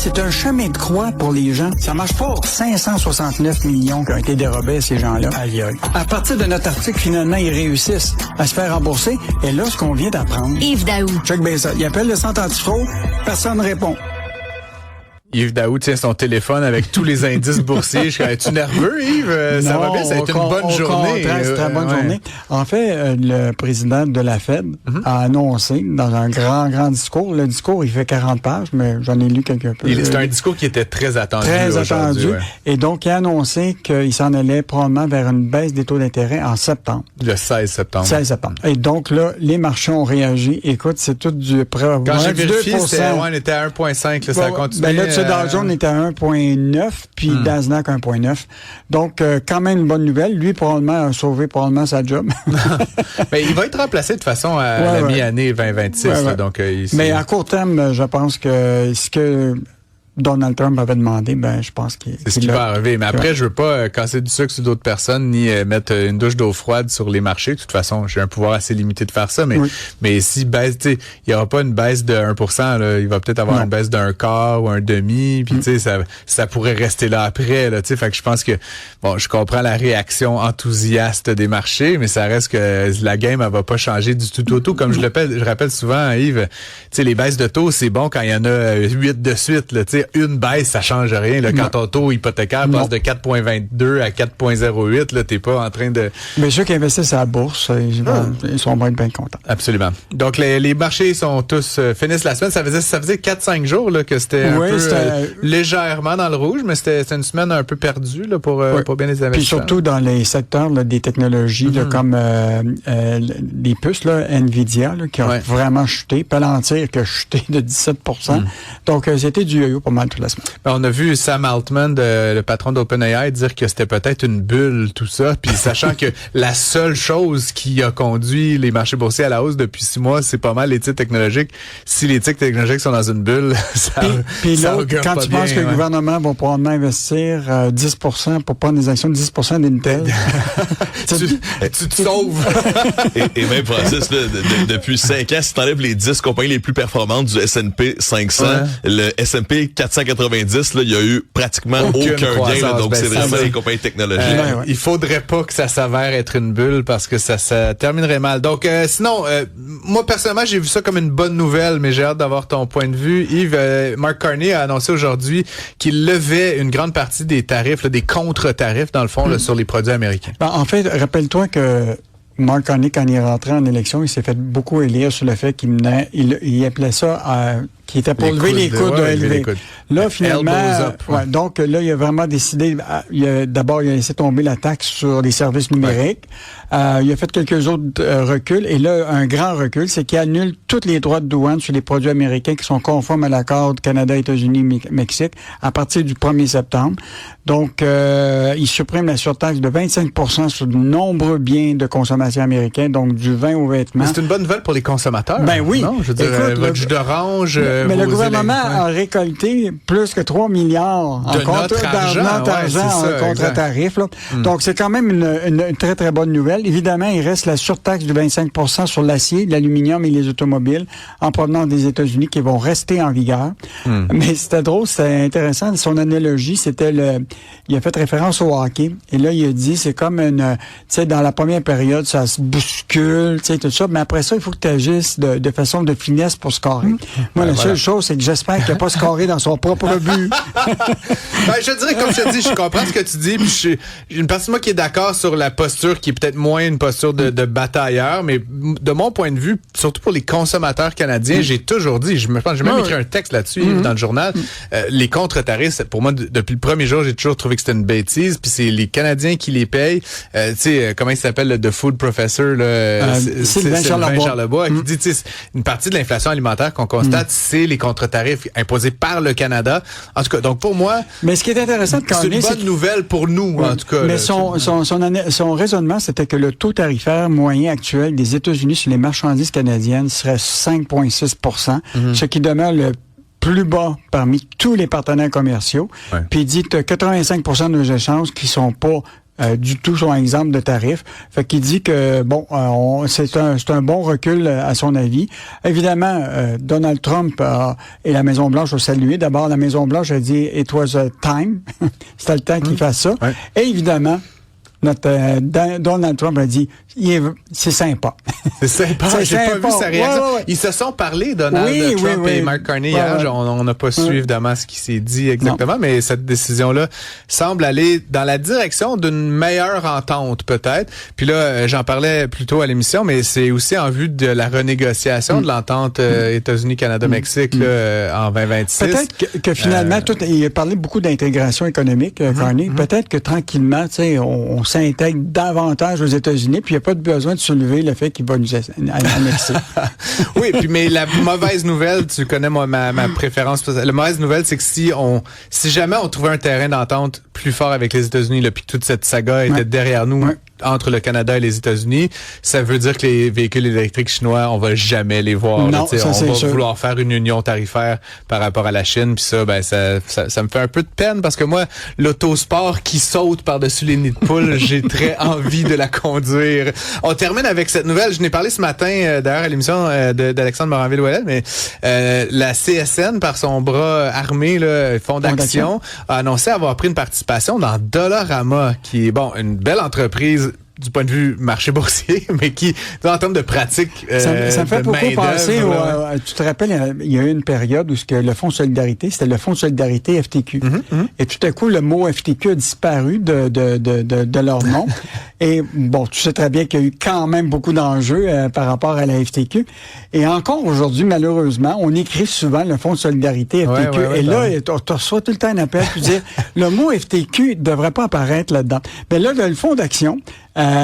C'est un chemin de croix pour les gens. Ça marche pas. 569 millions qui ont été dérobés à ces gens-là. Aïe, aïe. À partir de notre article, finalement, ils réussissent à se faire rembourser. Et là, ce qu'on vient d'apprendre... Yves Daou. Check bien ça. Il appelle le centre antifraude. Personne ne répond. Yves Daou tient son téléphone avec tous les indices boursiers. Es-tu nerveux, Yves? Ça va bien? Ça a été une bonne journée. C'est une très bonne journée. En fait, le président de la Fed a annoncé dans un grand discours, le discours, il fait 40 pages, mais j'en ai lu quelque peu. C'est un discours qui était très attendu. Très attendu. Ouais. Et donc, il a annoncé qu'il s'en allait probablement vers une baisse des taux d'intérêt en septembre. Le 16 septembre. 16 septembre. Et donc, là, les marchés ont réagi. Écoute, c'est tout du... Quand j'ai vérifié, on était à 1,5. Là, ça a continué. Le Dow Jones était à 1,9, puis Nasdaq 1,9. Donc, quand même une bonne nouvelle. Lui, probablement, a sauvé sa job. Mais il va être remplacé de façon à la mi-année 2026. Là, donc, mais à court terme, je pense que ce que Donald Trump avait demandé, je pense qu'il c'est ce qui va arriver. Mais après, je veux pas casser du sucre sur d'autres personnes, ni mettre une douche d'eau froide sur les marchés. De toute façon, j'ai un pouvoir assez limité de faire ça. Mais si baisse, il y aura pas une baisse de 1%. Là, il va peut-être avoir une baisse d'un quart ou un demi. Puis ça pourrait rester là après. Là, fait que je pense que je comprends la réaction enthousiaste des marchés, mais ça reste que la game, elle va pas changer du tout au tout. Comme je rappelle souvent, Yves, les baisses de taux, c'est bon quand il y en a 8 de suite. Là, une baisse, ça change rien. Là, quand ton taux hypothécaire passe de 4,22 à 4,08, là, t'es pas en train de... Mais ceux qui investissent à la bourse, ils sont bien contents. Absolument. Donc, les marchés sont tous finissent la semaine. Ça faisait 4-5 jours là, que c'était un peu légèrement dans le rouge, mais c'était une semaine un peu perdue là, pour bien les investisseurs. Puis surtout dans les secteurs là, des technologies là, comme les puces, là, Nvidia, là, qui ont vraiment chuté. Palantir qui a chuté de 17%. Donc, c'était du yo-yo pas mal toute la semaine. On a vu Sam Altman, le patron d'OpenAI, dire que c'était peut-être une bulle, tout ça. Puis sachant que la seule chose qui a conduit les marchés boursiers à la hausse depuis 6 mois, c'est pas mal les titres technologiques. Si les titres technologiques sont dans une bulle, puis quand tu penses que le gouvernement va probablement investir 10% pour prendre des actions de 10% d'Intel, tu te sauves. et même, Francis, là, depuis 5 ans, si tu enlèves les 10 compagnies les plus performantes du S&P 500, le S&P 490, là, il y a eu pratiquement aucun gain. Là, donc, c'est vraiment les compagnies technologiques. Il faudrait pas que ça s'avère être une bulle parce que ça terminerait mal. Donc, sinon, moi, personnellement, j'ai vu ça comme une bonne nouvelle, mais j'ai hâte d'avoir ton point de vue. Yves, Mark Carney a annoncé aujourd'hui qu'il levait une grande partie des tarifs, là, des contre-tarifs, dans le fond, là, sur les produits américains. En fait, rappelle-toi que Mark Carney, quand il est rentré en élection, il s'est fait beaucoup élire sur le fait qu'il appelait ça qui était pour lever les coudes de élever. Là, finalement, donc là, il a vraiment décidé, d'abord, il a laissé tomber la taxe sur les services numériques. Il a fait quelques autres reculs. Et là, un grand recul, c'est qu'il annule tous les droits de douane sur les produits américains qui sont conformes à l'accord Canada, États-Unis, Mexique à partir du 1er septembre. Donc, il supprime la surtaxe de 25% sur de nombreux biens de consommation américains, donc du vin aux vêtements. Mais c'est une bonne nouvelle pour les consommateurs. Ben oui. Non, je veux dire, votre jus d'orange... Mais le gouvernement a récolté plus que 3 milliards en contre-tarif. Donc, c'est quand même une très, très bonne nouvelle. Évidemment, il reste la surtaxe de 25% sur l'acier, l'aluminium et les automobiles en provenance des États-Unis qui vont rester en vigueur. Mais c'était drôle, c'était intéressant. Son analogie, c'était il a fait référence au hockey. Et là, il a dit, c'est comme tu sais, dans la première période, ça se bouscule, tu sais, tout ça. Mais après ça, il faut que tu agisses de façon de finesse pour scorer. Moi, la seule chose, c'est que j'espère qu'il n'a pas scoré dans son propre but. Je dirais, comme je te dis, je comprends ce que tu dis, puis j'ai une partie de moi qui est d'accord sur la posture qui est peut-être moins une posture de batailleur, mais de mon point de vue, surtout pour les consommateurs canadiens, j'ai toujours dit, j'ai même écrit un texte là-dessus dans le journal, les contre-tarifs, pour moi, depuis le premier jour, j'ai toujours trouvé que c'était une bêtise, puis c'est les Canadiens qui les payent. Tu sais, comment il s'appelle, le The Food Professor, Sylvain Charlebois, qui dit, tu sais, une partie de l'inflation alimentaire qu'on constate, c'est les contre-tarifs imposés par le Canada. En tout cas, donc pour moi, mais ce qui est intéressant de Carney, c'est une bonne nouvelle pour nous, en tout cas. Mais son raisonnement, c'était que le taux tarifaire moyen actuel des États-Unis sur les marchandises canadiennes serait 5,6%, ce qui demeure le plus bas parmi tous les partenaires commerciaux. Puis il dit que 85% de nos échanges qui sont pas du tout son exemple de tarif. Fait qu'il dit que, bon, c'est un bon recul à son avis. Évidemment, Donald Trump et la Maison-Blanche ont salué. D'abord, la Maison-Blanche a dit « It was a time ». C'était le temps qu'il fasse ça. Ouais. Et évidemment, Donald Trump a dit c'est sympa. C'est sympa. J'ai pas vu sa réaction. Ils se sont parlé, Donald Trump et Mark Carney hier. On n'a pas su évidemment ce qui s'est dit exactement, mais cette décision-là semble aller dans la direction d'une meilleure entente peut-être. Puis là, j'en parlais plus tôt à l'émission, mais c'est aussi en vue de la renégociation de l'entente États-Unis-Canada-Mexique en 2026. Peut-être que finalement, il a parlé beaucoup d'intégration économique, Carney. Peut-être que tranquillement, tu sais, on s'intègre davantage aux États-Unis, puis il n'y a pas de besoin de soulever le fait qu'il va nous annexer. Oui, puis mais la mauvaise nouvelle, tu connais ma préférence. La mauvaise nouvelle, c'est que si jamais on trouvait un terrain d'entente plus fort avec les États-Unis, là, puis que toute cette saga était derrière nous, entre le Canada et les États-Unis, ça veut dire que les véhicules électriques chinois, on va jamais les voir. Non, là, on va vouloir faire une union tarifaire par rapport à la Chine, puis ça me fait un peu de peine parce que moi, l'autosport qui saute par-dessus les nids de poules, j'ai très envie de la conduire. On termine avec cette nouvelle. Je n'ai parlé ce matin, d'ailleurs, à l'émission d'Alexandre Moranville-Ouellet, mais la CSN, par son bras armé, là, Fondation, a annoncé avoir pris une participation dans Dollarama, qui est, bon, une belle entreprise du point de vue marché boursier, mais qui, en termes de pratique, ça me fait beaucoup penser tu te rappelles, il y a eu une période où le Fonds de solidarité, c'était le Fonds de solidarité FTQ. Et tout à coup, le mot FTQ a disparu de leur nom. Et bon, tu sais très bien qu'il y a eu quand même beaucoup d'enjeux par rapport à la FTQ. Et encore aujourd'hui, malheureusement, on écrit souvent le Fonds de solidarité FTQ. Et là, tu reçois tout le temps un appel pour dire le mot FTQ ne devrait pas apparaître là-dedans. Mais là, le Fonds d'action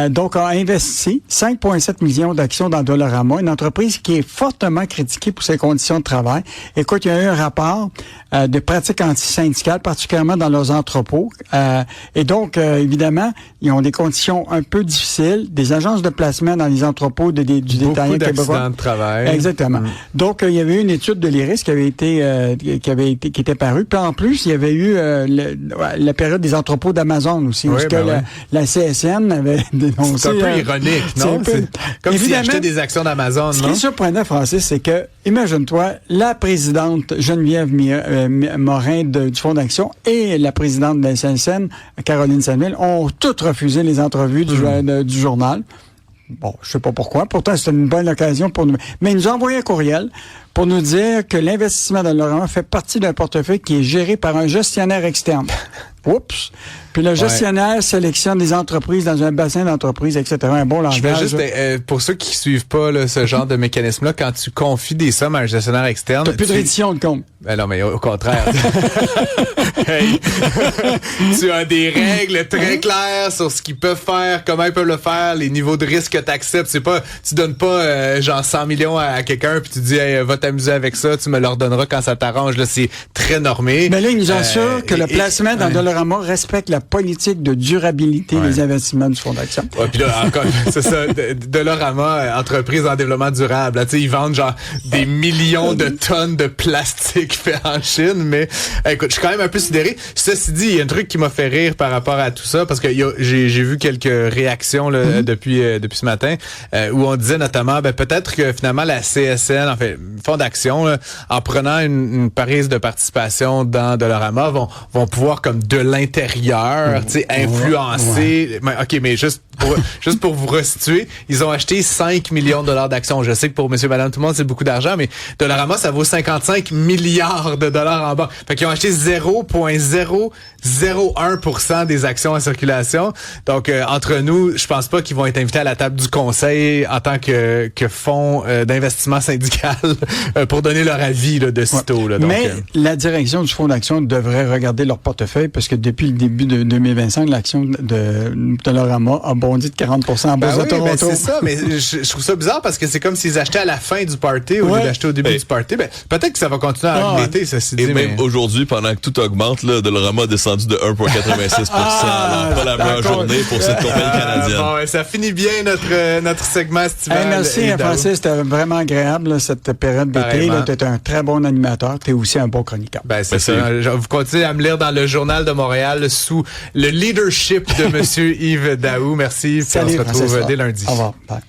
donc a investi 5,7 millions d'actions dans Dollarama, une entreprise qui est fortement critiquée pour ses conditions de travail. Écoute, il y a eu un rapport de pratiques antisyndicales, particulièrement dans leurs entrepôts. Et donc, évidemment, ils ont des conditions un peu difficiles, des agences de placement dans les entrepôts du détaillant québécois. Beaucoup d'accidents de travail. Exactement. Donc, il y avait eu une étude de l'IRIS qui était parue. Puis en plus, il y avait eu la période des entrepôts d'Amazon aussi, où la CSN avait dénoncé. C'est un peu ironique, non? C'est comme s'ils achetaient des actions d'Amazon, non? Ce qui est surprenant, Francis, c'est que, imagine-toi, la présidente Geneviève Morin du Fonds d'action et la présidente de la CSN, Caroline Samuel, ont toutes refusé les entrevues du journal. Bon, je sais pas pourquoi. Pourtant, c'était une bonne occasion pour nous. Mais ils nous ont envoyé un courriel pour nous dire que l'investissement dans Dollarama fait partie d'un portefeuille qui est géré par un gestionnaire externe. Oups! Puis le gestionnaire sélectionne des entreprises dans un bassin d'entreprises, etc. Un bon langage. Je vais juste, pour ceux qui suivent pas ce genre de mécanisme-là, quand tu confies des sommes à un gestionnaire externe... T'as plus de reddition de compte. Ben non, mais au contraire. Hey, tu as des règles très claires sur ce qu'ils peuvent faire, comment ils peuvent le faire, les niveaux de risque que tu acceptes. C'est pas, tu donnes pas genre 100 millions à quelqu'un puis tu dis hey, va t'amuser avec ça, tu me le redonneras quand ça t'arrange. Là, c'est très normé. Mais là, ils nous assurent que le placement dans Dollarama respecte la politique de durabilité des investissements du Fonds d'action. Ouais, puis là, encore, c'est ça, Dollarama, entreprise en développement durable. Là, ils vendent genre des millions de tonnes de plastique fait en Chine, mais écoute, je suis quand même un peu sidéré. Ceci dit, il y a un truc qui m'a fait rire par rapport à tout ça, parce que j'ai vu quelques réactions là, depuis ce matin, où on disait notamment, peut-être que finalement la CSN, en fait, Fonds d'action, là, en prenant une prise de participation dans Dollarama, vont pouvoir comme de l'intérieur, tu sais, influencer. Ouais. OK, mais juste pour vous resituer, ils ont acheté 5 millions de dollars d'actions. Je sais que pour monsieur, madame, tout le monde, c'est beaucoup d'argent, mais Dollarama, ça vaut 55 milliards de dollars en bas. Fait qu'ils ont acheté 0,001% des actions en circulation. Donc, entre nous, je pense pas qu'ils vont être invités à la table du conseil en tant que fonds d'investissement syndical pour donner leur avis là, de sitôt. Là, donc, mais la direction du Fonds d'action devrait regarder leur portefeuille parce que depuis le début de 2025, l'action de Dollarama a bondi de 40% en bourse de Toronto. Ben c'est ça, mais je trouve ça bizarre parce que c'est comme s'ils achetaient à la fin du party au lieu d'acheter au début du party. Ben, peut-être que ça va continuer à augmenter, ceci dit. Et même aujourd'hui, pendant que tout augmente, là, Dollarama a descendu de 1,86%. Alors, pas la meilleure journée pour cette compagnie canadienne. Bon, ça finit bien notre segment estival. Merci, Francis. C'était vraiment agréable, là, cette période d'été. Tu es un très bon animateur. Tu es aussi un bon chroniqueur. Ben, c'est ça. Vous continuez à me lire dans le Journal de Montréal sous le leadership de M. Yves Daou. Merci. Salut, on se retrouve dès lundi. Au revoir. Bye.